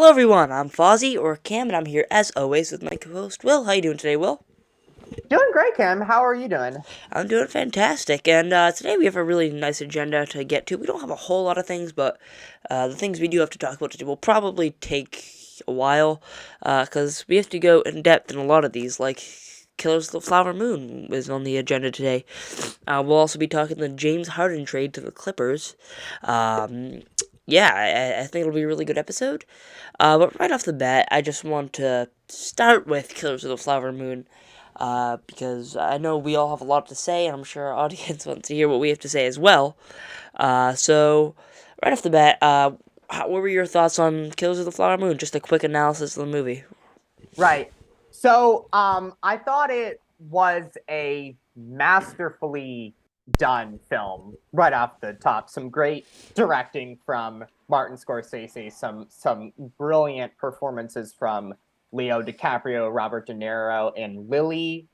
Hello everyone, I'm Fozzie, or Cam, and I'm here as always with my co-host Will. How you doing today, Will? Doing great, Kim. How are you doing? I'm doing fantastic, and today we have a really nice agenda to get to. We don't have a whole lot of things, but the things we do have to talk about today will probably take a while, because we have to go in depth in a lot of these, like Killers of the Flower Moon is on the agenda today. We'll also be talking the James Harden trade to the Clippers. Um, yeah, I think it'll be a really good episode. But right off the bat, I just want to start with Killers of the Flower Moon. Because I know we all have a lot to say, and I'm sure our audience wants to hear what we have to say as well. So, right off the bat, what were your thoughts on Killers of the Flower Moon? Just a quick analysis of the movie. Right. I thought it was a masterfully done film right off the top. Some great directing from Martin Scorsese, some brilliant performances from Leo DiCaprio, Robert De Niro, and Lily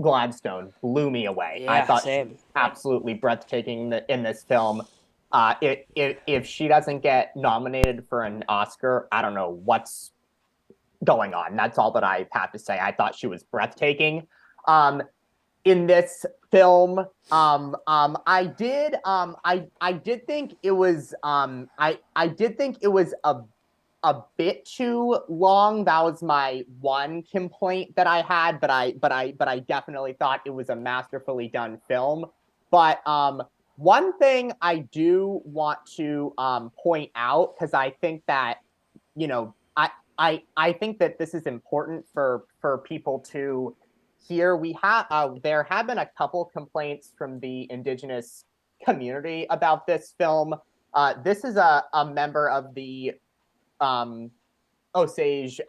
Gladstone blew me away. I Yeah, thought she was same. absolutely breathtaking in this film. If she doesn't get nominated for an Oscar, I don't know what's going on. That's all that I have to say. I thought she was breathtaking. Um, in this film, I did think it was, I did think it was a bit too long. That was my one complaint that I had, but I definitely thought it was a masterfully done film. But one thing I do want to point out, because I think that you know I think that this is important for people to hear. We have there have been a couple complaints from the indigenous community about this film. This is a member of the um, Osage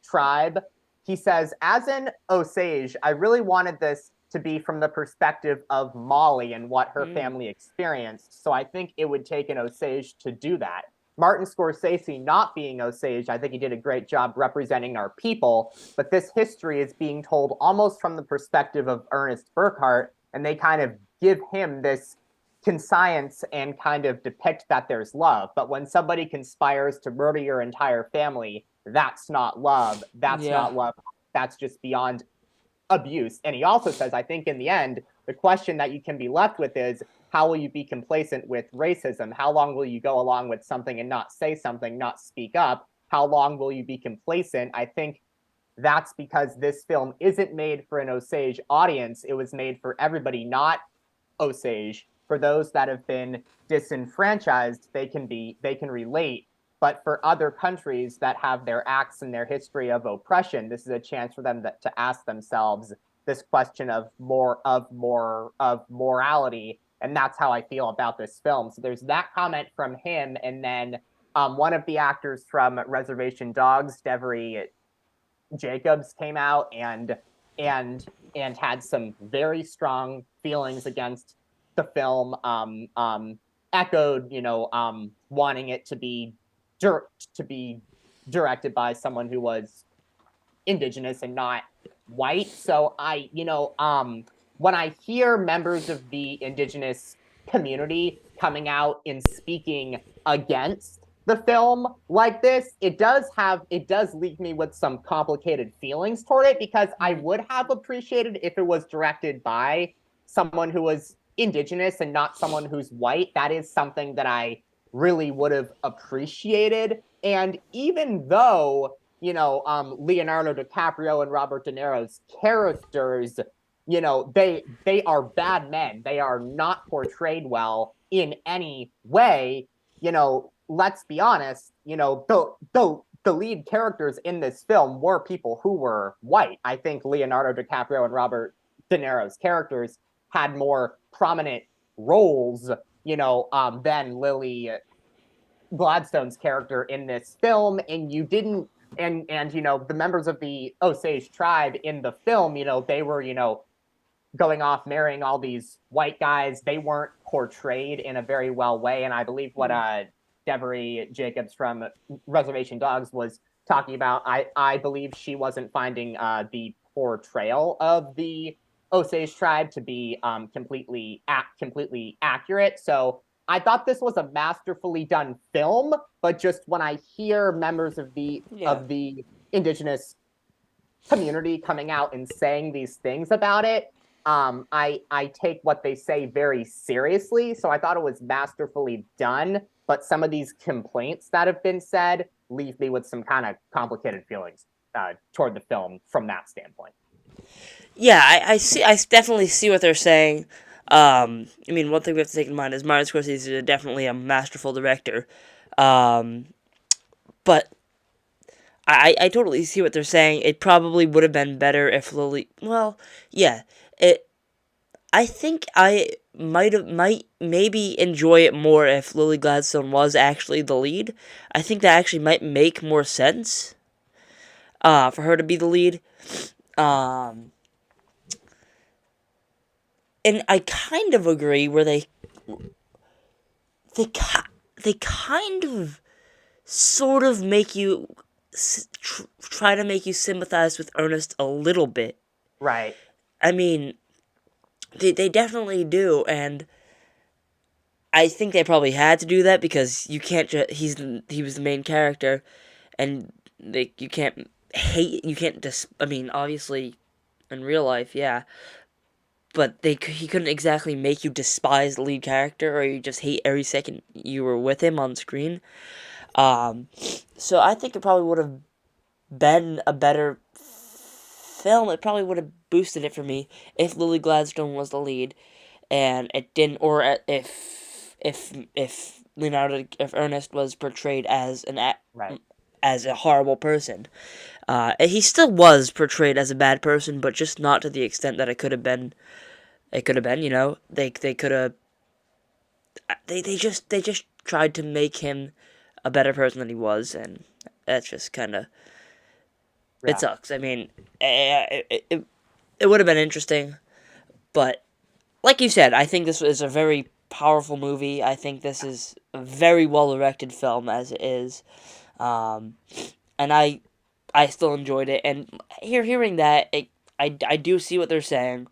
tribe. He says, as an Osage, I really wanted this to be from the perspective of Molly and what her Mm. family experienced. So I think it would take an Osage to do that. Martin Scorsese, not being Osage, I think he did a great job representing our people. But this history is being told almost from the perspective of Ernest Burkhart, and they kind of give him this conscience and kind of depict that there's love. But when somebody conspires to murder your entire family, that's not love. That's Yeah. not love. That's just beyond abuse. And he also says, I think in the end, the question that you can be left with is, how will you be complacent with racism? How long will you go along with something and not say something, not speak up? How long will you be complacent? I think that's because this film isn't made for an Osage audience. It was made for everybody, not Osage. For those that have been disenfranchised, they can relate. But for other countries that have their acts and their history of oppression, this is a chance for them to ask themselves this question of morality. And that's how I feel about this film. So there's that comment from him, and then one of the actors from Reservation Dogs, Devery Jacobs, came out and and had some very strong feelings against the film. Echoed, wanting it to be to be directed by someone who was indigenous and not white. So when I hear members of the indigenous community coming out and speaking against the film like this, it does leave me with some complicated feelings toward it, because I Mm. would have appreciated if it was directed by someone who was indigenous and not someone who's white. That is something that I really would have appreciated. And even though Leonardo DiCaprio and Robert De Niro's characters, they are bad men. They are not portrayed well in any way. Let's be honest. The lead characters in this film were people who were white. I think Leonardo DiCaprio and Robert De Niro's characters had more prominent roles, than Lily Gladstone's character in this film. And you didn't and the members of the Osage tribe in the film, they were, going off marrying all these white guys. They weren't portrayed in a very well way. And I believe what Mm. Devery Jacobs from Reservation Dogs was talking about, I believe she wasn't finding the portrayal of the Osage tribe to be completely accurate. So I thought this was a masterfully done film, but just when I hear members Yeah. of the indigenous community coming out and saying these things about it, I take what they say very seriously. So I thought it was masterfully done, but some of these complaints that have been said leave me with some kind of complicated feelings toward the film from that standpoint. Yeah, I see. I definitely see what they're saying. I mean, one thing we have to take in mind is Martin Scorsese is definitely a masterful director. Um, but I totally see what they're saying. It probably would have been better if Lily. Well, yeah. It. I think I might maybe enjoy it more if Lily Gladstone was actually the lead. I think that actually might make more sense. For her to be the lead. Um, and I kind of agree where they they kind of sort of make you try to make you sympathize with Ernest a little bit. Right. I mean, they definitely do, and I think they probably had to do that because you can't just he was the main character, and you can't you can't just I mean obviously in real life yeah, but he couldn't exactly make you despise the lead character or you just hate every second you were with him on screen. Um, so I think it probably would have been a better film. It probably would have boosted it for me if Lily Gladstone was the lead, and it didn't, or if Leonardo, if Ernest was portrayed as Right. as a horrible person. He still was portrayed as a bad person, but just not to the extent that it could have been. It could have been, you know, they could have they just tried to make him a better person than he was, and that's just kind of it Yeah. sucks. I mean, it would have been interesting, but like you said, I think this is a very powerful movie. I think this is a very well directed film as it is, um, and I still enjoyed it. And hearing that, I do see what they're saying,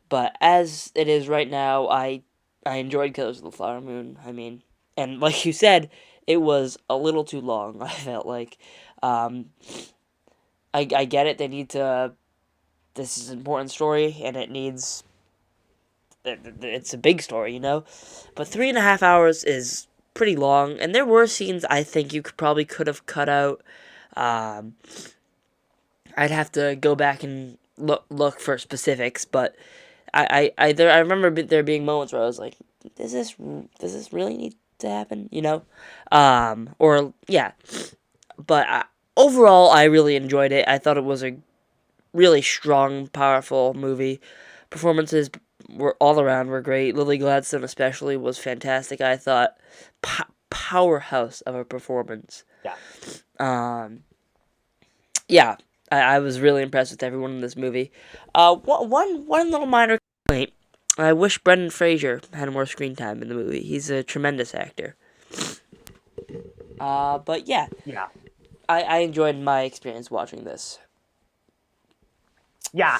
but as it is right now, I enjoyed Killers of the Flower Moon. I mean, and like you said, it was a little too long. I felt like, um, I get it. They need to. This is an important story, and it needs. It's a big story, you know, but 3.5 hours is pretty long, and there were scenes I think you could have cut out. Um, I'd have to go back and look for specifics, but I remember there being moments where I was like, does this really need to happen? You know, or yeah, but overall I really enjoyed it. I thought it was a really strong, powerful movie. Performances were all around were great. Lily Gladstone especially was fantastic. I thought powerhouse of a performance. Yeah. Um, yeah, I was really impressed with everyone in this movie. One little minor complaint. I wish Brendan Fraser had more screen time in the movie. He's a tremendous actor. But yeah, Yeah. I enjoyed my experience watching this. Yeah,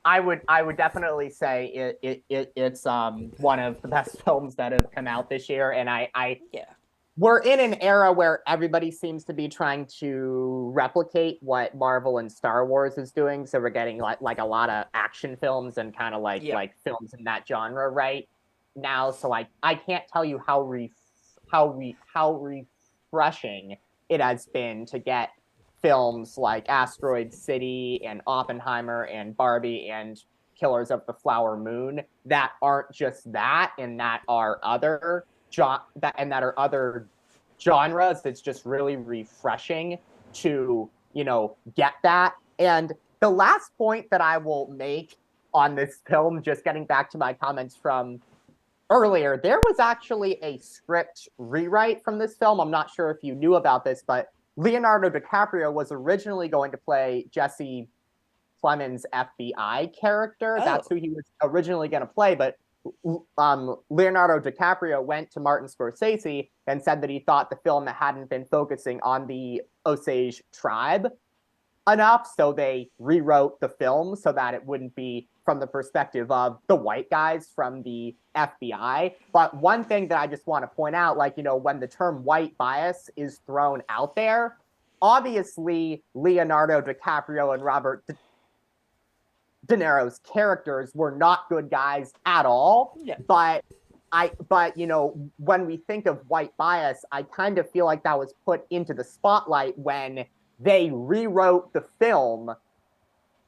I would definitely say it's one of the best films that have come out this year, and I Yeah. we're in an era where everybody seems to be trying to replicate what Marvel and Star Wars is doing. So we're getting like a lot of action films and kind of Yep. like films in that genre right now. So I can't tell you how refreshing it has been to get films like Asteroid City and Oppenheimer and Barbie and Killers of the Flower Moon that aren't just that and that are other that are other genres. It's just really refreshing to get that. And the last point that I will make on this film, just getting back to my comments from earlier, there was actually a script rewrite from this film. I'm not sure if you knew about this, but Leonardo DiCaprio was originally going to play Jesse Plemons' FBI character. Oh. That's who he was originally going to play, but Leonardo DiCaprio went to Martin Scorsese and said that he thought the film hadn't been focusing on the Osage tribe enough, so they rewrote the film so that it wouldn't be from the perspective of the white guys from the FBI. But one thing that I just want to point out, like, when the term white bias is thrown out there, obviously Leonardo DiCaprio and Robert De Niro's characters were not good guys at all. Yeah. But when we think of white bias, I kind of feel like that was put into the spotlight when they rewrote the film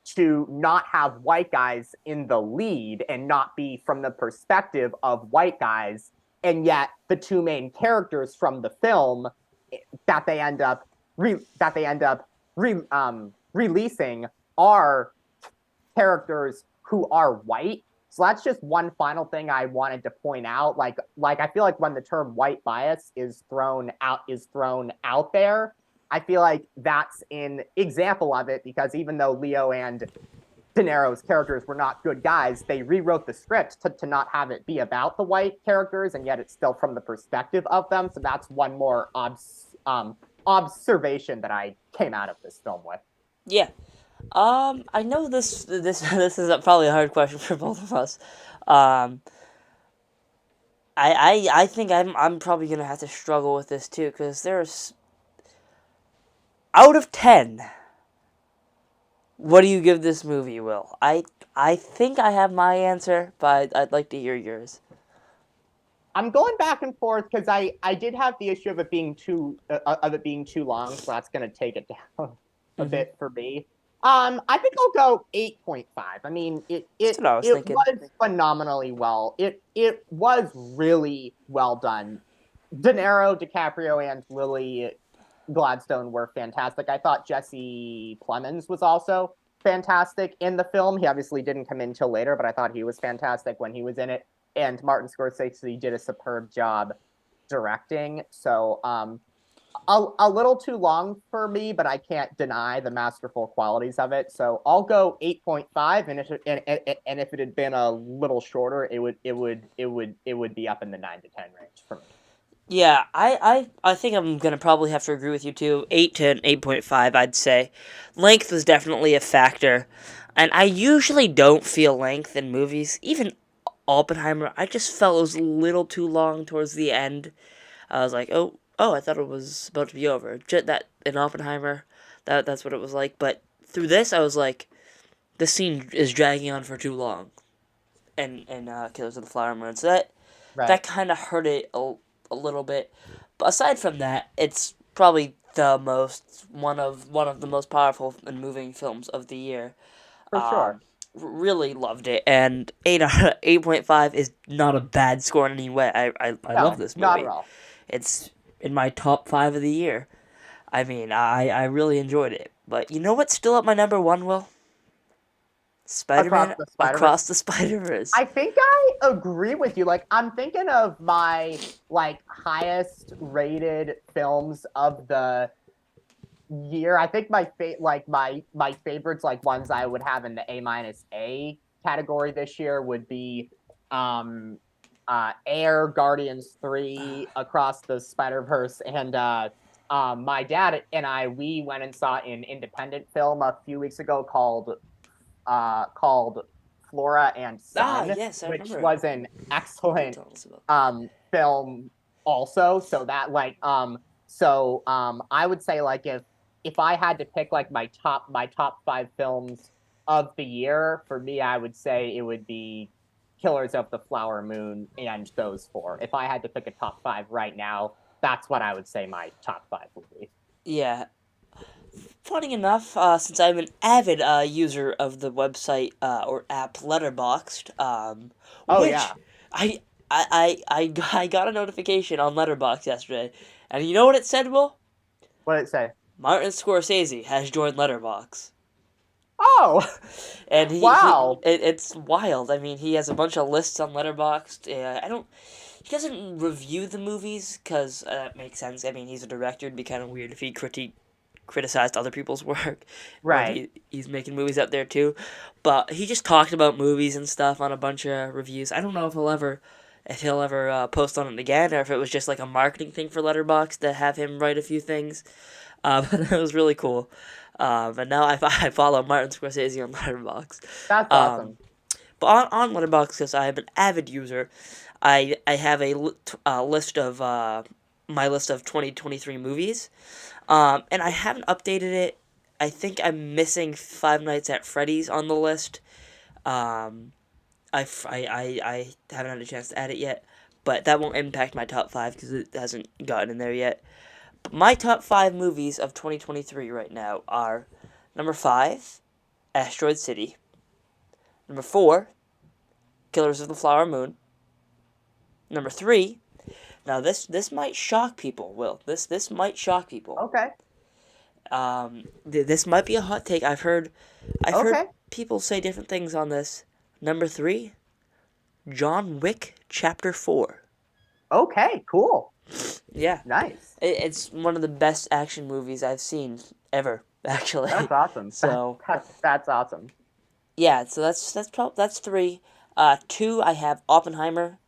to not have white guys in the lead and not be from the perspective of white guys. And yet the two main characters from the film that they end up releasing are characters who are white. So that's just one final thing I wanted to point out. Like I feel like when the term white bias is thrown out there, I feel like that's an example of it, because even though Leo and De Niro's characters were not good guys, they rewrote the script to not have it be about the white characters, and yet it's still from the perspective of them. So that's one more observation that I came out of this film with. Yeah. I know this is probably a hard question for both of us. Um, I think I'm probably gonna have to struggle with this too, because there's out of 10. What do you give this movie, Will? I think I have my answer, but I'd like to hear yours. I'm going back and forth because I did have the issue of it being too long, so that's going to take it down a Mm-hmm. bit for me. I think I'll go 8.5. I mean, it That's it what I was it thinking. was phenomenally well. It was really well done. De Niro, DiCaprio, and Lily Gladstone were fantastic. I thought Jesse Plemons was also fantastic in the film. He obviously didn't come in till later, but I thought he was fantastic when he was in it. And Martin Scorsese did a superb job directing. So a little too long for me, but I can't deny the masterful qualities of it. So I'll go 8.5, and if it had been a little shorter, it would be up in the 9 to 10 range for me. Yeah, I think I'm gonna probably have to agree with you too. 8 to 8.5, I'd say. Length was definitely a factor, and I usually don't feel length in movies. Even Oppenheimer, I just felt it was a little too long towards the end. I was like, oh, I thought it was about to be over. That in Oppenheimer, that's what it was like. But through this, I was like, this scene is dragging on for too long. And Killers of the Flower Moon. So that Right. kind of hurt it a little bit. But aside from that, it's probably the most one of the most powerful and moving films of the year. For sure. Really loved it, and 8.5 is not a bad score in any way. I love No, this not at movie. all. It's in my top 5 of the year. I mean, I really enjoyed it. But you know what's still at my number one, Will? Spider Across Man the Spider-Verse. Across the Spider Verse. I think I agree with you. Like, I'm thinking of my highest rated films of the year. I think my favorites, like ones I would have in the A category this year, would be um Air, Guardians 3, Across the Spider-Verse, and my dad and I, we went and saw an independent film a few weeks ago called Flora and Ah, Son, yes, I which remember was an you excellent telling us about. film also. I would say, like, if I had to pick like my top 5 films of the year, for me, I would say it would be Killers of the Flower Moon and those four. If I had to pick a top 5 right now, that's what I would say my top 5 would be. Yeah, funny enough, since I'm an avid user of the website or app Letterboxd, Oh which yeah. I I got a notification on Letterboxd yesterday, and you know what it said, Will? What did it say? Martin Scorsese has joined Letterboxd. Oh, And wow. it's wild. I mean, he has a bunch of lists on Letterboxd. I don't. He doesn't review the movies because that makes sense. I mean, he's a director. It'd be kind of weird if he criticized other people's work when Right. he's making movies out there too. But he just talked about movies and stuff on a bunch of reviews. I don't know if he'll ever post on it again, or if it was just like a marketing thing for Letterboxd to have him write a few things. But it was really cool. But now I follow Martin Scorsese on Letterboxd. That's Um, awesome. But on Letterboxd, because I am an avid user, I have a list of my list of 2023 movies, and I haven't updated it. I think I'm missing Five Nights at Freddy's on the list. Um, I haven't had a chance to add it yet, but that won't impact my top five because it hasn't gotten in there yet. But my top five movies of 2023 right now are number five, Asteroid City. Number four, Killers of the Flower Moon. Number three, now this might shock people. Will this might shock people? Okay. This might be a hot take. I've heard Okay. people say different things on this. Number three, John Wick Chapter 4. Okay. Cool. Yeah, Nice. it's one of the best action movies I've seen ever, That's actually. awesome. So That's awesome. yeah, so that's three. Two I have Oppenheimer,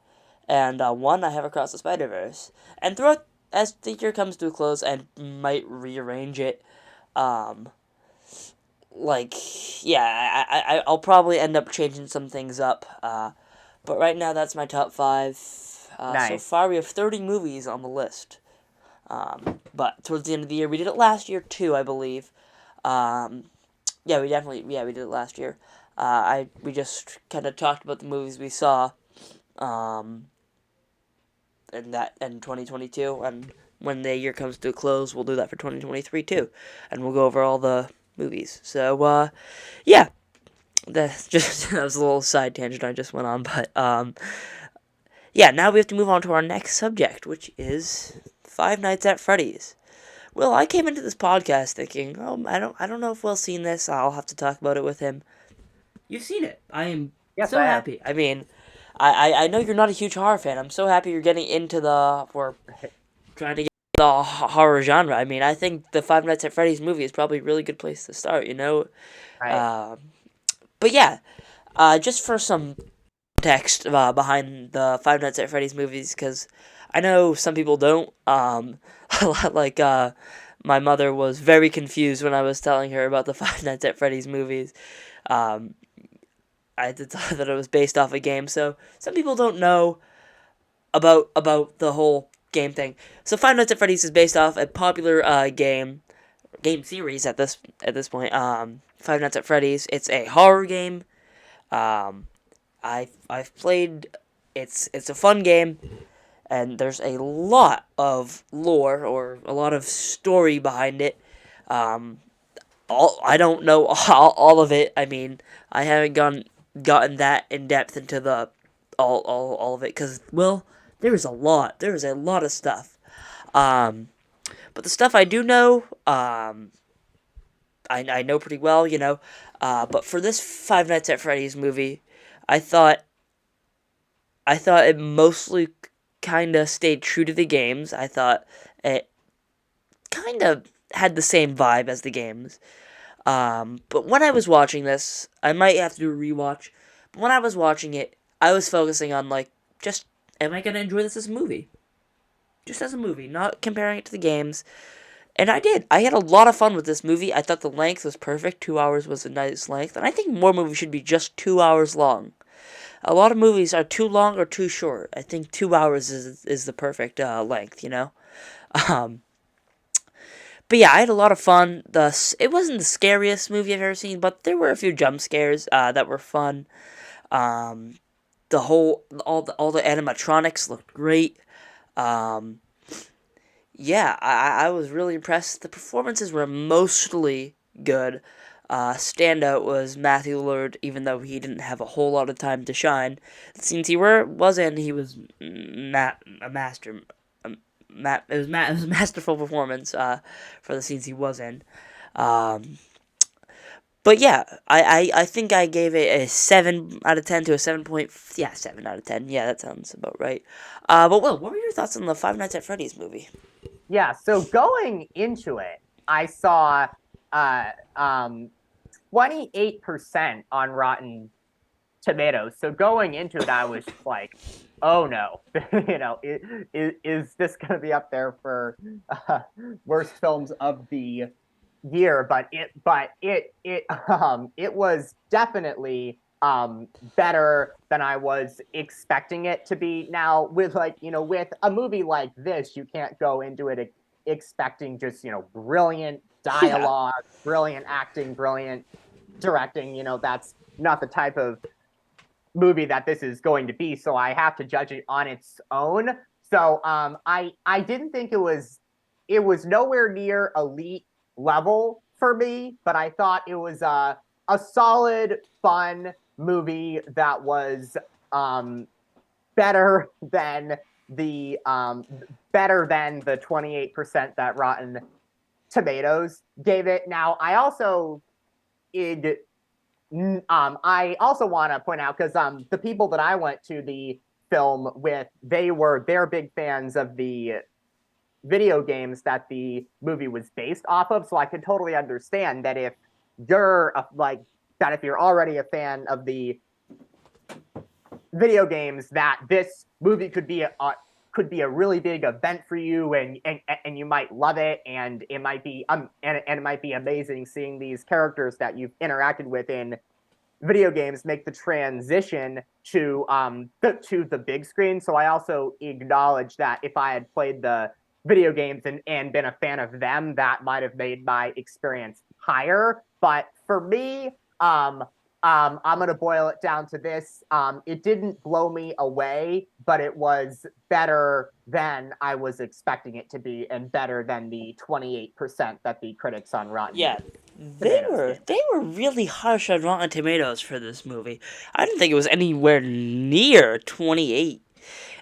and one I have Across the Spider Verse. And throughout as the year comes to a close, I might rearrange it. Um, like yeah, I'll probably end up changing some things up. But right now that's my top five. So Nice. far we have 30 movies on the list. But towards the end of the year, we did it last year too, I believe. Um, we did it last year. We just kind of talked about the movies we saw, um, in 2022, and when the year comes to a close, we'll do that for 2023 too, and we'll go over all the movies. So yeah, that just that was a little side tangent I just went on, but yeah, now we have to move on to our next subject, which is Five Nights at Freddy's. Well, I came into this podcast thinking, oh, I don't know if Will's seen this. I'll have to talk about it with him. You've seen it. I am Yes, so I have. happy. I mean, I know you're not a huge horror fan. I'm so happy you're getting into we're trying to get the horror genre. I mean, I think the Five Nights at Freddy's movie is probably a really good place to start. Right. Um, but yeah, just for some context behind the Five Nights at Freddy's movies, because I know some people don't. Like my mother was very confused when I was telling her about the Five Nights at Freddy's movies. Um, I did thought that it was based off a game, so some people don't know about the whole game thing. So Five Nights at Freddy's is based off a popular game series at this point. Five Nights at Freddy's. It's a horror game. Um, I've played. It's a fun game, and there's a lot of lore or a lot of story behind it. Um, I don't know all of it. I mean, I haven't gotten that in depth into the all of it because well, there is a lot of stuff. Um, but the stuff I do know, I know pretty well, you know. But for this Five Nights at Freddy's movie, I thought I thought it mostly kind of stayed true to the games. I thought it kind of had the same vibe as the games. But when I was watching this, I might have to do a rewatch. But when I was watching it, I was focusing on like just am I gonna enjoy this as a movie? Just as a movie, not comparing it to the games. And I did. I had a lot of fun with this movie. I thought the length was perfect. 2 hours was a nice length, and I think more movies should be just 2 hours long. A lot of movies are too long or too short. I think 2 hours is the perfect length, you know. Um, but yeah, I had a lot of fun. It wasn't the scariest movie I've ever seen, but there were a few jump scares that were fun. Um, all the animatronics looked great. Um, yeah, I was really impressed. The performances were mostly good. Standout was Matthew Lillard, even though he didn't have a whole lot of time to shine. The scenes was in, he was a master. It was a masterful performance for the scenes he was in. Um, but yeah, I think I gave it a 7 out of 10 to a 7 point. Yeah, 7 out of 10. Yeah, that sounds about right. But Will, what were your thoughts on the Five Nights at Freddy's movie? Yeah. So going into it, I saw uh, um, 28% on Rotten Tomatoes. So going into it, I was like, oh no, is this going to be up there for worst films of the year? But it was definitely better than I was expecting it to be. Now, with with a movie like this, you can't go into it expecting just, brilliant Yeah. dialogue, brilliant acting, brilliant directing. That's not the type of movie that this is going to be. So I have to judge it on its own. So I didn't think it was nowhere near elite level for me, but I thought it was a solid, fun movie that was um better than the um better than the 28% that Rotten Tomatoes gave it. Now it I also want to point out, because the people that I went to the film with, they're big fans of the video games that the movie was based off of. So I could totally understand that if you're already a fan of the video games, that this movie could be a really big event for you, and you might love it, and it might be amazing seeing these characters that you've interacted with in video games make the transition to the big screen. So I also acknowledge that if I had played the video games and been a fan of them, that might have made my experience higher. But for me, I'm gonna boil it down to this. It didn't blow me away, but it was better than I was expecting it to be, and better than the 28% that the critics on Rotten Yeah, they Tomatoes were gave they it. were really harsh on Rotten Tomatoes for this movie. I didn't think it was anywhere near 28,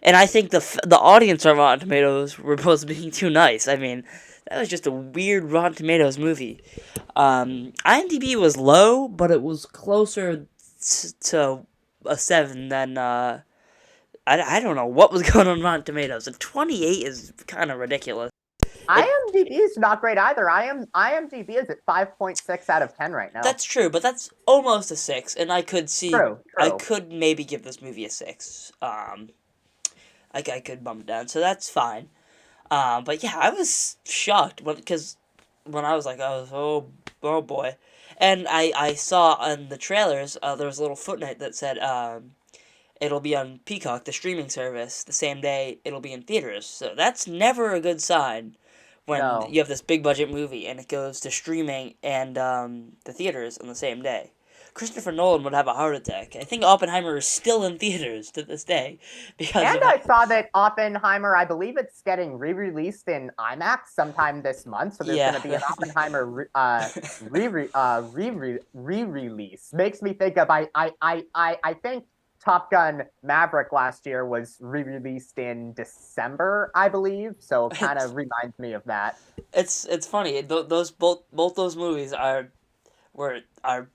and I think the audience on Rotten Tomatoes were both being too nice. I mean, that was just a weird Rotten Tomatoes movie. IMDb was low, but it was closer to a 7 than I don't know what was going on Rotten Tomatoes. And 28 is kind of ridiculous. It IMDb is not great either. IMDb is at 5.6 out of 10 right now. That's true, but that's almost a 6, and True, I true. could maybe give this movie a 6. I could bump it down, so that's fine. But yeah, I was shocked because when I was like, oh boy, and I saw on the trailers there was a little footnote that said it'll be on Peacock, the streaming service, the same day it'll be in theaters. So that's never a good sign when No. you have this big budget movie and it goes to streaming and the theaters on the same day. Christopher Nolan would have a heart attack. I think Oppenheimer is still in theaters to this day because And of I saw that Oppenheimer, I believe it's getting re-released in IMAX sometime this month. So there's going yeah. to be an Oppenheimer re-release. Makes me think of I think Top Gun Maverick last year was re-released in December, I believe. So it kind it's of reminds me of that. it's funny. Those both those movies are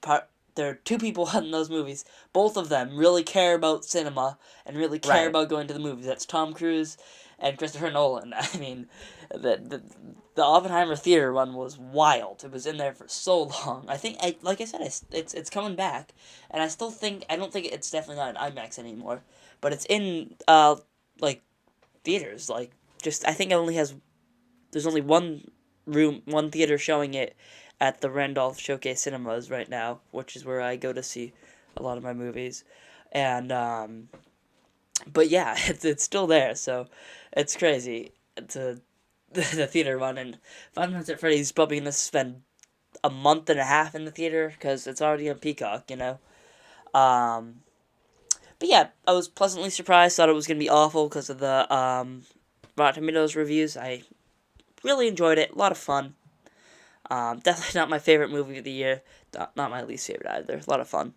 part. There are two people in those movies. Both of them really care about cinema and really care Right. about going to the movies. That's Tom Cruise and Christopher Nolan. I mean, the Oppenheimer theater one was wild. It was in there for so long. I think like I said, it's coming back, and I don't think it's definitely not in IMAX anymore, but it's in like theaters. Like just I think it only has there's only one theater showing it at the Randolph Showcase Cinemas right now, which is where I go to see a lot of my movies. And but yeah, it's still there, so it's crazy. It's a the theater one, and Five Nights at Freddy's probably gonna spend a month and a half in the theater because it's already on Peacock, you know. Um, but yeah, I was pleasantly surprised. Thought it was gonna be awful because of the Rotten Tomatoes reviews. I really enjoyed it. A lot of fun. Definitely not my favorite movie of the year. Not my least favorite either. A lot of fun.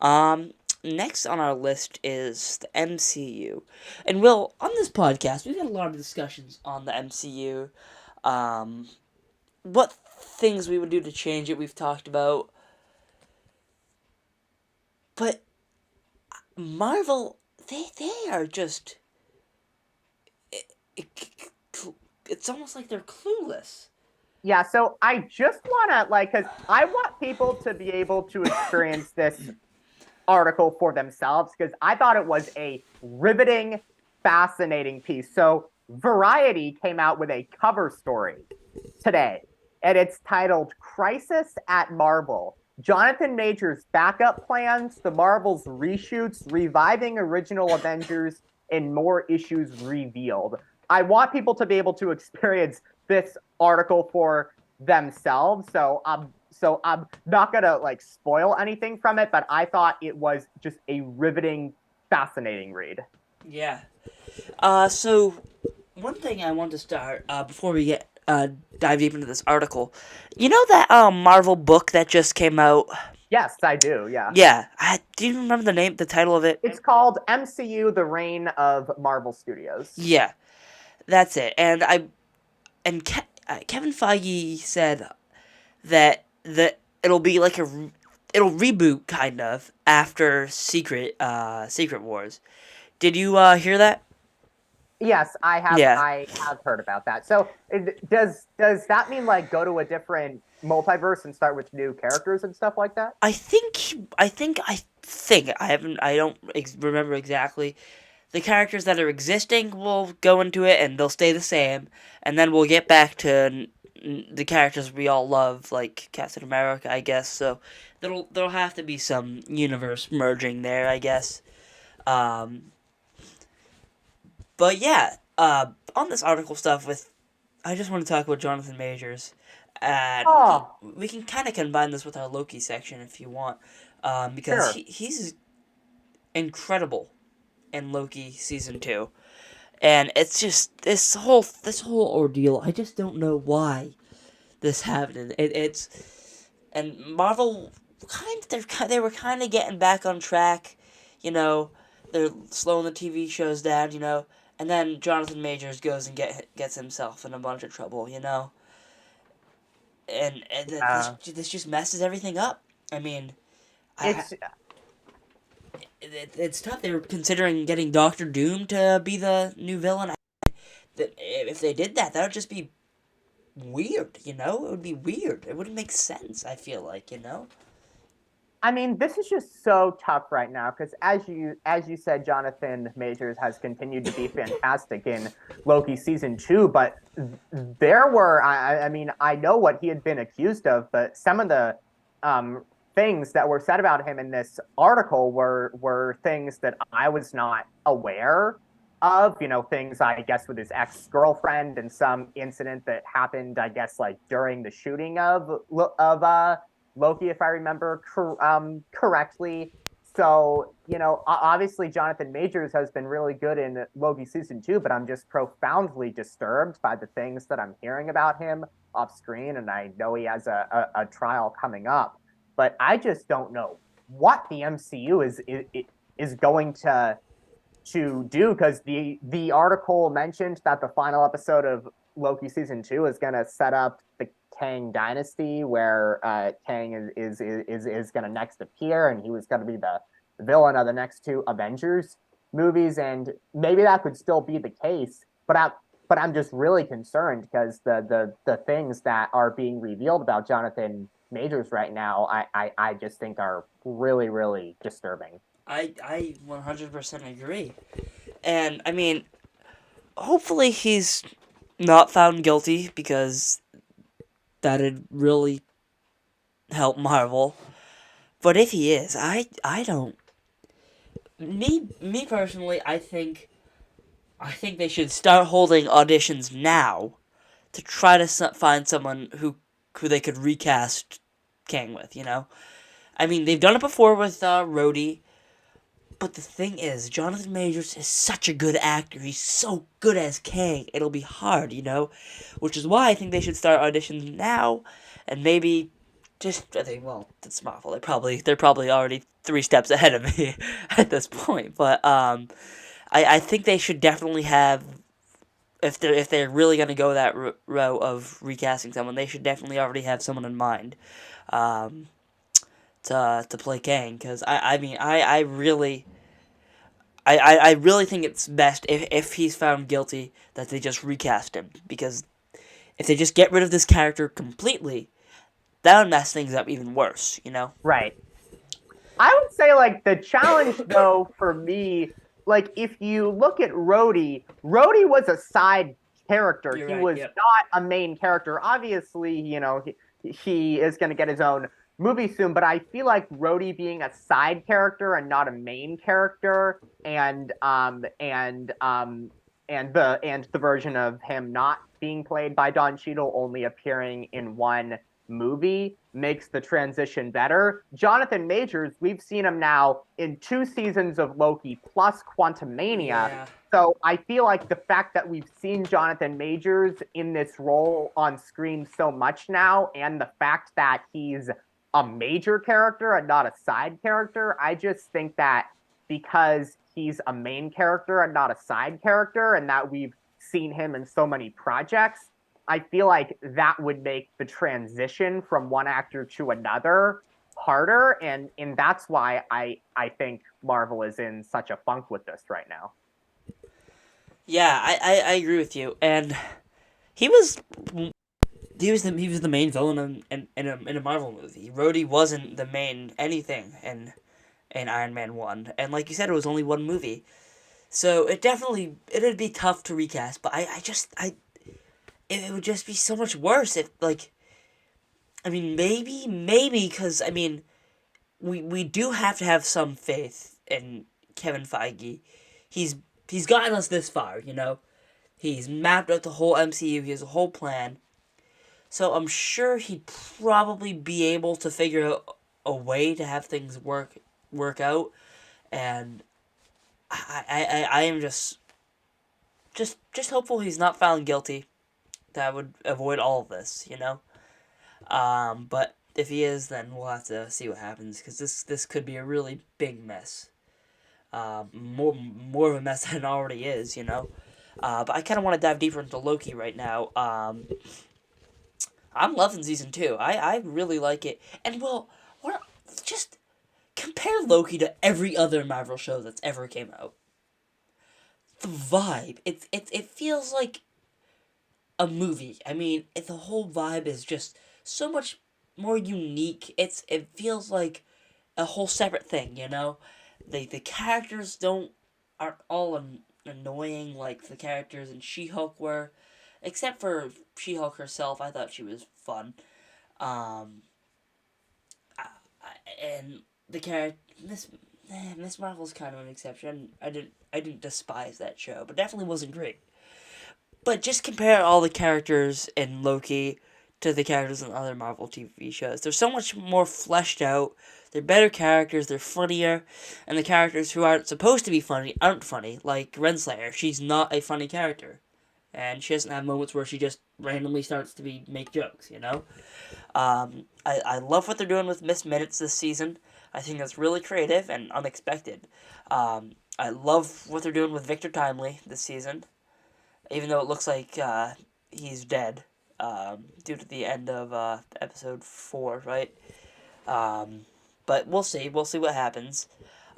Um, Next on our list is the MCU. And Will, on this podcast, we've had a lot of discussions on the MCU. Um, what things we would do to change it, we've talked about. But Marvel, they are just. It, it, it's almost like they're clueless. Yeah, so I just want to because I want people to be able to experience this article for themselves, because I thought it was a riveting, fascinating piece. So Variety came out with a cover story today, and it's titled "Crisis at Marvel: Jonathan Majors' backup plans, the Marvel's reshoots, reviving original Avengers, and more issues revealed. I want people to be able to experience this article for themselves, so I'm not gonna like spoil anything from it, but I thought it was just a riveting, fascinating read. Yeah. So one thing I want to start before we get dive deep into this article, you know that Marvel book that just came out? Yes, I do. Yeah, Yeah. Do you remember the title of it? it's called MCU: The Reign of Marvel Studios. Yeah, that's it. And Kevin Feige said that it'll be like it'll reboot kind of after Secret Wars. Did you hear that? Yes, I have. Yeah. I have heard about that. So, does that mean like go to a different multiverse and start with new characters and stuff like that? I think I don't remember exactly. The characters that are existing will go into it and they'll stay the same, and then we'll get back to the characters we all love, like Captain America, I guess. So there'll have to be some universe merging there, I guess. Um, but yeah, on this article stuff with, I just want to talk about Jonathan Majors. And Oh, we can kind of combine this with our Loki section if you want, because sure. he's incredible in Loki season 2. And it's just this whole ordeal. I just don't know why this happened. It's and Marvel they were kind of getting back on track, you know. They're slowing the TV shows down, you know. And then Jonathan Majors goes and gets himself in a bunch of trouble, you know. And Uh, this just messes everything up. I mean, I it's it's tough. They were considering getting Doctor Doom to be the new villain. That if they did that, that would just be weird. You know, it would be weird. It wouldn't make sense. I feel like, you know. I mean, this is just so tough right now because as you said, Jonathan Majors has continued to be fantastic in Loki season two, but there were I mean, I know what he had been accused of, but some of the um things that were said about him in this article were things that I was not aware of, things I guess with his ex-girlfriend and some incident that happened, I guess, like during the shooting of Loki, if I remember correctly. So, obviously Jonathan Majors has been really good in Loki season two, but I'm just profoundly disturbed by the things that I'm hearing about him off screen. And I know he has a trial coming up, but I just don't know what the MCU is going to do because the article mentioned that the final episode of Loki season two is going to set up the Kang dynasty, where Kang is going to next appear, and he was going to be the villain of the next two Avengers movies, and maybe that could still be the case, but I'm just really concerned because the things that are being revealed about Jonathan Majors right now, I just think are really really disturbing. I 100% agree. And I mean, hopefully he's not found guilty because that'd really help Marvel. But if he is, I don't. Me personally, I think they should start holding auditions now to try to find someone who they could recast Kang with. You know, I mean they've done it before with Rhodey, but the thing is, Jonathan Majors is such a good actor. He's so good as Kang. It'll be hard, you know, which is why I think they should start auditions now, and maybe just I think well, it's Marvel. They're probably already 3 steps ahead of me at this point, but I think they should definitely have if they're really gonna go that row of recasting someone, they should definitely already have someone in mind, um, to play Kang. Because I mean I really I really think it's best if he's found guilty that they just recast him, because if they just get rid of this character completely, that would mess things up even worse, you know? Right. I would say like the challenge though for me, like if you look at Rhodey was a side character. You're He right. was Yep. not a main character. Obviously, he is going to get his own movie soon, but I feel like Rhodey being a side character and not a main character, and the version of him not being played by Don Cheadle, only appearing in one movie, makes the transition better. Jonathan Majors, we've seen him now in 2 seasons of Loki plus Quantumania. Yeah. So I feel like the fact that we've seen Jonathan Majors in this role on screen so much now, and the fact that he's a major character and not a side character, I just think that because he's a main character and not a side character, and that we've seen him in so many projects, I feel like that would make the transition from one actor to another harder, and that's why I think Marvel is in such a funk with this right now. Yeah, I agree with you. And he was he was the main villain in a Marvel movie. Rhodey wasn't the main anything in Iron Man 1. And like you said, it was only one movie. So it'd be tough to recast, but it would just be so much worse if, like, I mean, maybe because, I mean, we do have to have some faith in Kevin Feige. He's he's gotten us this far, you know. He's mapped out the whole MCU. He has a whole plan. So I'm sure he'd probably be able to figure out a way to have things work out. And I am just hopeful he's not found guilty. That would avoid all of this, you know. But if he is, then we'll have to see what happens, because this could be a really big mess. More of a mess than it already is, you know. But I kind of want to dive deeper into Loki right now. I'm loving season 2. I really like it. And well, what just compare Loki to every other Marvel show that's ever came out. The vibe, it feels like a movie. I mean, the whole vibe is just so much more unique. It feels like a whole separate thing, you know. The characters don't aren't all annoying like the characters in She-Hulk were, except for She-Hulk herself. I thought she was fun. Um, and the character Miss Marvel's kind of an exception. I didn't despise that show, but definitely wasn't great. But just compare all the characters in Loki to the characters in other Marvel TV shows. They're so much more fleshed out. They're better characters. They're funnier, and the characters who aren't supposed to be funny aren't funny. Like Renslayer, she's not a funny character, and she doesn't have moments where she just randomly starts to make jokes. You know. I love what they're doing with Miss Minutes this season. I think that's really creative and unexpected. I love what they're doing with Victor Timely this season, even though it looks like he's dead due to the end of episode 4, right? Um, but we'll see. We'll see what happens.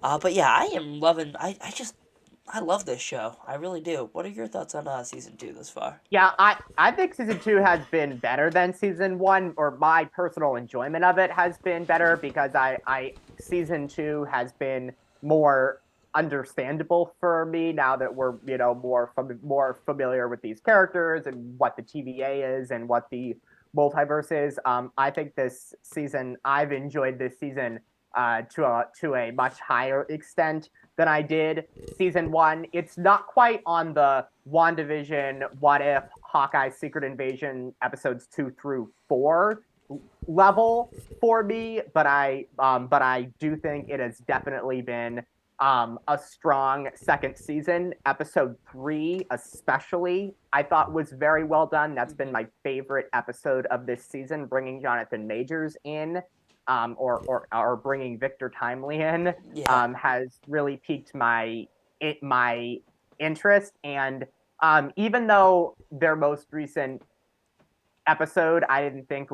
But yeah, I am loving. I love this show. I really do. What are your thoughts on season 2 thus far? Yeah, I think season two has been better than season one, or my personal enjoyment of it has been better because I season two has been more understandable for me now that we're more familiar with these characters and what the TVA is and what the multiverse is. I think this season I've enjoyed this season to a much higher extent than I did season one. It's not quite on the WandaVision, What If, Hawkeye, Secret Invasion episodes 2 through 4 level for me, but I do think it has definitely been a strong second season. Episode 3, especially, I thought was very well done. That's been my favorite episode of this season, bringing Jonathan Majors in, or bringing Victor Timely in, Yeah, has really piqued my interest. And even though their most recent episode I didn't think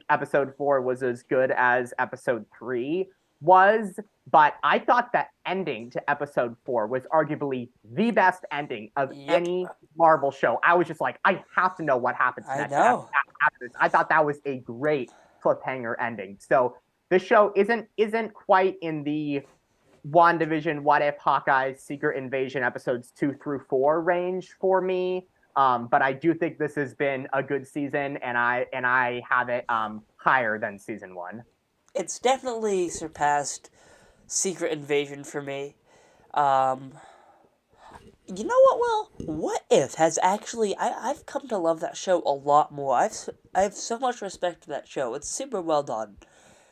episode 4 was as good as episode 3 was, but I thought that ending to episode 4 was arguably the best ending of yep, any Marvel show. I was just like, I have to know what happens I next know. after this. I thought that was a great cliffhanger ending. So the show isn't quite in the WandaVision, What If, Hawkeye, Secret Invasion episodes 2 through 4 range for me. But I do think this has been a good season, and I have it higher than season one. It's definitely surpassed Secret Invasion for me. Um, you know what, Will? What If has actually I've come to love that show a lot more. I have so much respect for that show. It's super well done.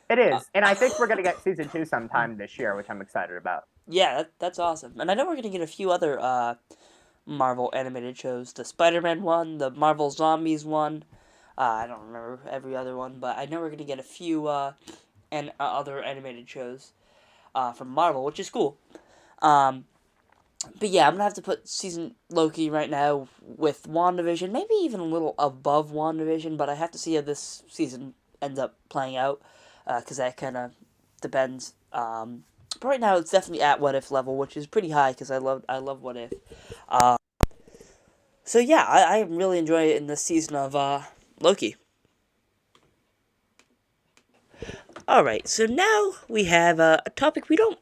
It Uh, is, and I think we're gonna get season two sometime this year, which I'm excited about. yeah, that's awesome. And I know we're gonna get a few other Marvel animated shows. The Spider-Man one, the Marvel Zombies one. I don't remember every other one, but I know we're gonna get a few and other animated shows from Marvel, which is cool. Um, but yeah, I'm gonna have to put season Loki right now with WandaVision, maybe even a little above WandaVision, but I have to see how this season ends up playing out, because that kind of depends. But right now, it's definitely at What If level, which is pretty high because I love What If. Uh, so yeah, I am really enjoying it in this season of Loki. All right, so now we have a topic we don't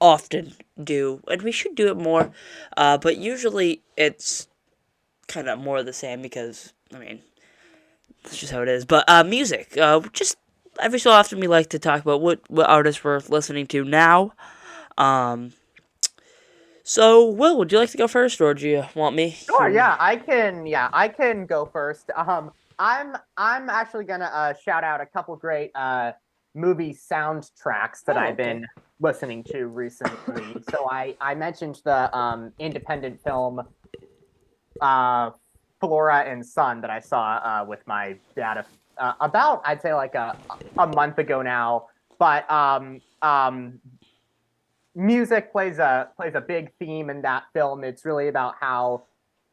often do, and we should do it more, but usually it's kind of more of the same because, I mean, that's just how it is. But music, just every so often we like to talk about what artists we're listening to now. Um, so, Will, would you like to go first, or do you want me? Sure, yeah, I can. Yeah, I can go first. I'm actually gonna shout out a couple great movie soundtracks that Oh, I've okay. been listening to recently. So I mentioned the independent film uh Flora and Son that I saw with my dad about I'd say like a month ago now. But music plays a big theme in that film. It's really about how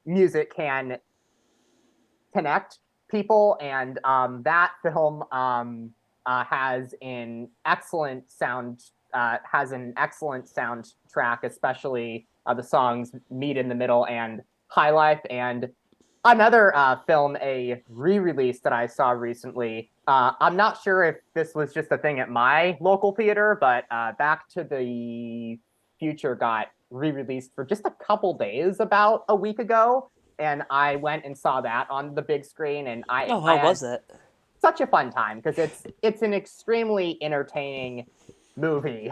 music can connect people, and that film has an excellent soundtrack, especially the songs "Meet in the Middle" and "High Life." And another film, a re-release that I saw recently. I'm not sure if this was just a thing at my local theater, but Back to the Future got re-released for just a couple days about a week ago, and I went and saw that on the big screen, and I Oh, how I had was that? such a fun time because it's an extremely entertaining movie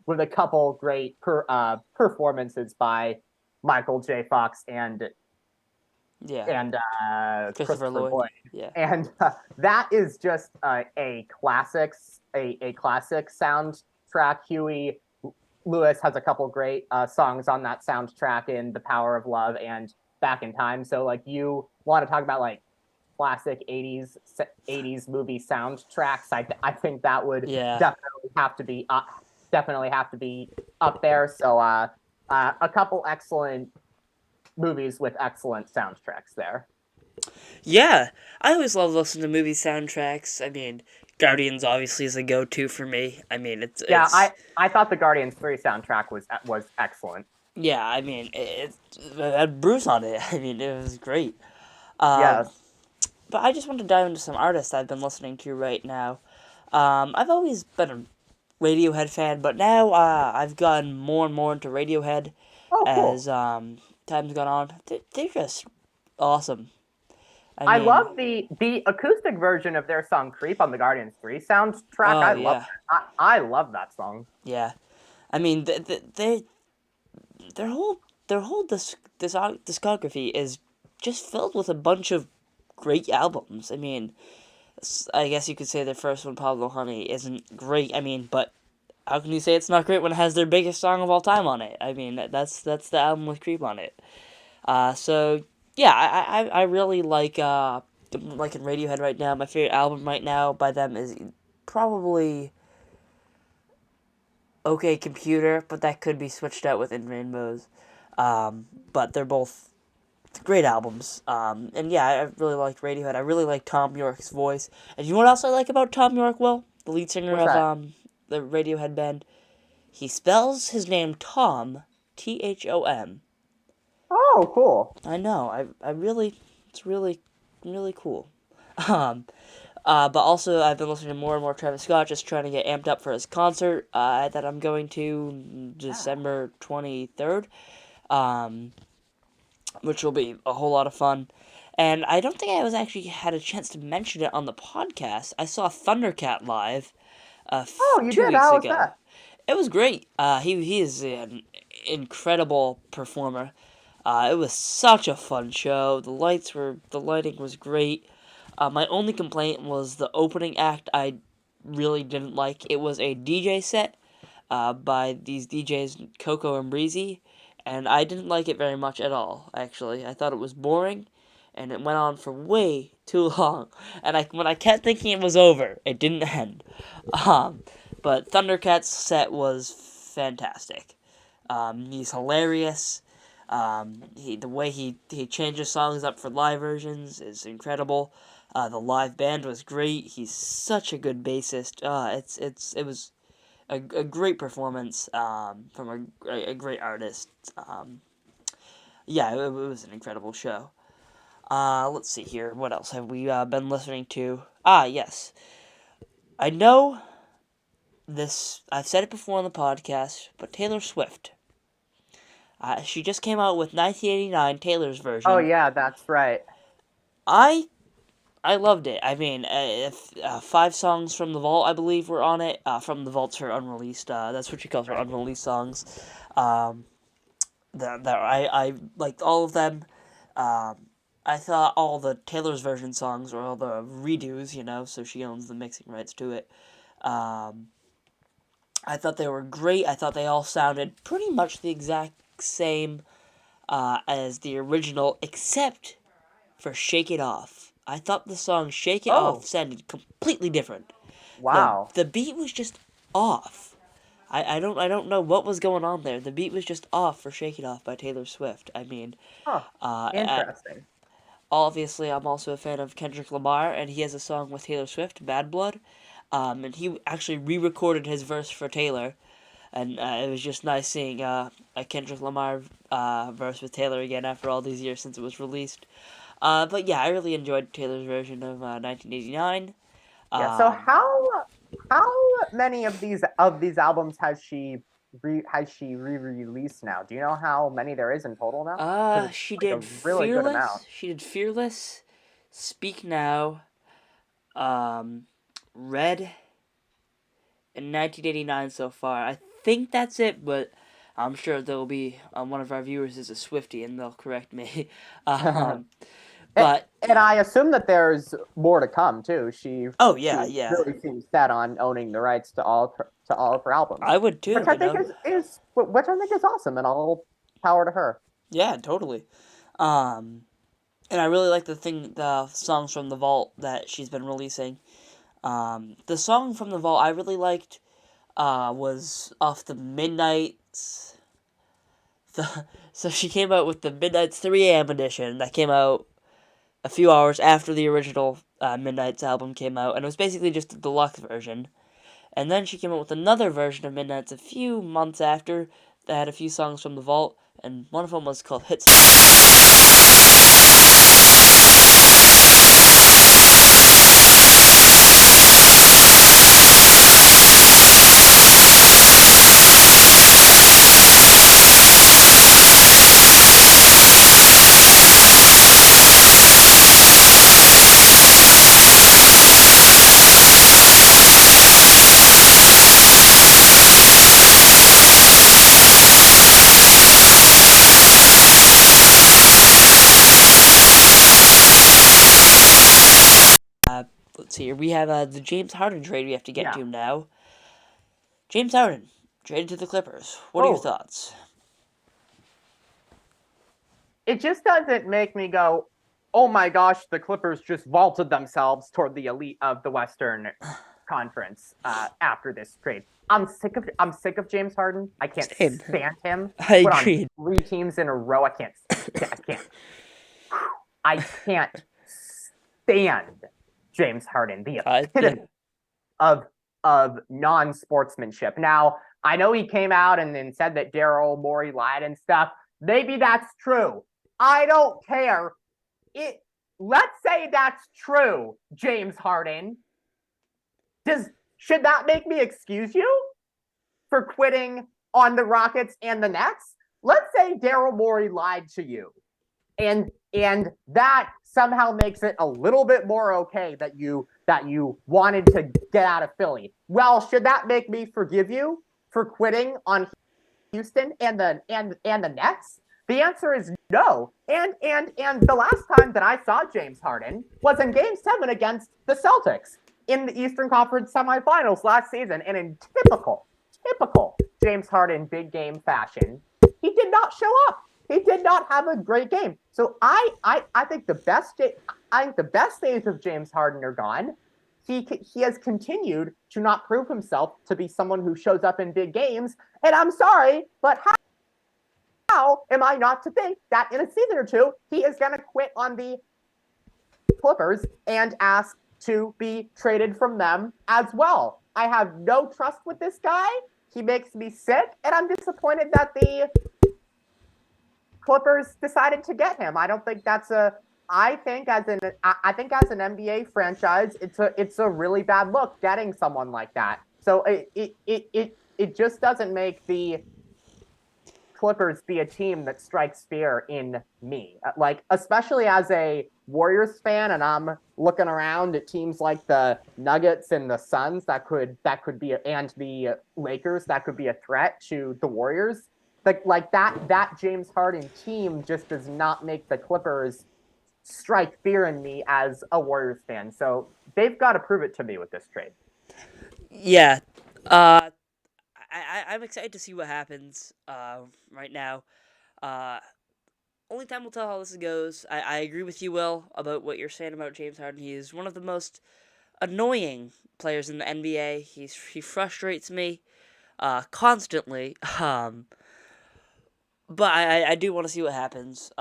with a couple great performances by Michael J. Fox Yeah, and Christopher Christopher Lloyd. Lloyd, Yeah, and that is just a classic soundtrack. Huey Lewis has a couple great songs on that soundtrack in The Power of Love and Back in Time. So like you want to talk about like classic 80s movie soundtracks, I think that would yeah, definitely have to be up there. So a couple excellent movies with excellent soundtracks there. yeah. I always love listening to movie soundtracks. I mean, Guardians obviously is a go-to for me. I mean, Yeah, it's I thought the Guardians 3 soundtrack was excellent. yeah. I mean, it had Bruce on it. I mean, it was great. Um, Yes. but I just want to dive into some artists I've been listening to right now. I've always been a Radiohead fan, but now I've gotten more and more into Radiohead Oh, cool. as time's gone on. They're just awesome. I I mean, love the acoustic version of their song "Creep" on the Guardians 3 soundtrack. oh I love yeah, that. I love that song. yeah. I mean, their whole discography is just filled with a bunch of great albums. I mean, I guess you could say their first one, Pablo Honey, isn't great. I mean, but how can you say it's not great when it has their biggest song of all time on it? I mean, that's the album with Creep on it. So yeah, I really like in Radiohead right now. My favorite album right now by them is probably OK Computer, but that could be switched out with In Rainbows. But they're both great albums. And yeah, I really like Radiohead. I really like Tom York's voice. And you know what else I like about Tom York? Well, the lead singer What's of that? the Radiohead band. He spells his name Tom, Thom. Oh, cool. I know. I really, it's really cool. Um, but also I've been listening to more and more Travis Scott, just trying to get amped up for his concert that I'm going to Yeah. December 23rd, um, which will be a whole lot of fun. And I don't think I was actually had a chance to mention it on the podcast. I saw Thundercat live Oh, you 2 weeks did? How was ago. that? It was great. He is an incredible performer. It was such a fun show. The lighting was great. My only complaint was the opening act. I really didn't like. It was a DJ set by these DJs Coco and Breezy, and I didn't like it very much at all. Actually, I thought it was boring, and it went on for way too long. And when I kept thinking it was over, it didn't end. Um, but Thundercat's set was fantastic. He's hilarious. The way he changes songs up for live versions is incredible. The live band was great. He's such a good bassist. It was a great performance from a great artist. Yeah, it was an incredible show. Let's see here. What else have we been listening to? Yes. I know this. I've said it before on the podcast, but Taylor Swift. She just came out with 1989 Taylor's Oh, version. yeah, that's right. I I loved it. I mean, if 5 songs from the vault, I believe, were on it. From the vaults her unreleased. That's what she calls her Right. unreleased songs. Um, that I liked all of them. Um, I thought all the Taylor's version songs or all the redos, so she owns the mixing rights to it. Um, I thought they were great. I thought they all sounded pretty much the exact same as the original, except for Shake It Off. I thought the song Shake It Off Oh, sounded completely different. The wow. the beat was just off. I don't know what was going on there. The beat was just off for Shake It Off by Taylor Swift. I mean, Huh. I, Interesting. obviously I'm also a fan of Kendrick Lamar, and he has a song with Taylor Swift, Bad Blood. And he actually re-recorded his verse for Taylor, and it was just nice seeing a Kendrick Lamar verse with Taylor again after all these years since it was released. But yeah, I really enjoyed Taylor's version of 1989. Yeah. So Um, how many of these albums has she re-released now? Do you know how many there is in total now? Because it's she like a did really good amount. Fearless. She did Fearless, Speak Now, um, Red, and 1989 so far. I think that's it, but I'm sure there will be one of our viewers is a Swiftie and they'll correct me. um, And, but and I assume that there's more to come too. She oh she yeah, yeah, really seems set on owning the rights to all of her albums, I would too. which I think is awesome, and all power to her. Yeah, totally. Um, and I really like the songs from the vault that she's been releasing. The song from the vault I really liked was off the Midnight's. So she came out with the Midnight's 3 a.m. edition that came out a few hours after the original Midnight's album came out, and it was basically just a deluxe version. And then she came out with another version of Midnight's a few months after that had a few songs from the vault, and one of them was called Hits. Uh, let's see here. We have the James Harden trade we have to get Yeah. to now. James Harden traded to the Clippers. What are your Oh, thoughts? it just doesn't make me go, oh my gosh, the Clippers just vaulted themselves toward the elite of the Western Conference after this trade. I'm sick of James Harden. I can't Same. stand him. I Put on agreed. 3 teams in a row. I can't stand James Harden, the Yeah. epitome of non-sportsmanship. Now, I know he came out and then said that Daryl Morey lied and stuff. Maybe that's true. I don't care. Let's say that's true, James Harden. Should that make me excuse you for quitting on the Rockets and the Nets? Let's say Daryl Morey lied to you and And that somehow makes it a little bit more okay that you wanted to get out of Philly. Well, should that make me forgive you for quitting on Houston and the Nets? The answer is no. And the last time that I saw James Harden was in Game 7 against the Celtics in the Eastern Conference semifinals last season. And in typical James Harden big game fashion, he did not show up. He did not have a great game. So I think the best days of James Harden are gone. He has continued to not prove himself to be someone who shows up in big games. And I'm sorry, but how am I not to think that in a season or two he is going to quit on the Clippers and ask to be traded from them as well? I have no trust with this guy. He makes me sick, and I'm disappointed that the Clippers decided to get him. I don't think that's a. I think as an NBA franchise, it's a really bad look getting someone like that. So it just doesn't make the Clippers be a team that strikes fear in me. Like, especially as a Warriors fan, and I'm looking around at teams like the Nuggets and the Suns that could be, and the Lakers that could be a threat to the Warriors. Like that James Harden team just does not make the Clippers strike fear in me as a Warriors fan. So they've got to prove it to me with this trade. Yeah. Uh, I'm excited to see what happens right now. Uh, Only time will tell how this goes. I agree with you, Will, about what you're saying about James Harden. He is one of the most annoying players in the NBA. He frustrates me constantly. But I do want to see what happens.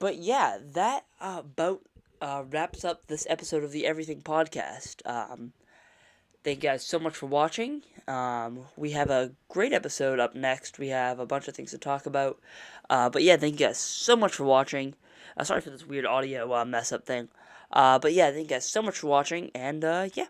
But yeah, that about wraps up this episode of the Everything Podcast. Thank you guys so much for watching. We have a great episode up next. We have a bunch of things to talk about. But yeah, thank you guys so much for watching. Sorry for this weird audio mess up thing. But yeah, thank you guys so much for watching. And yeah.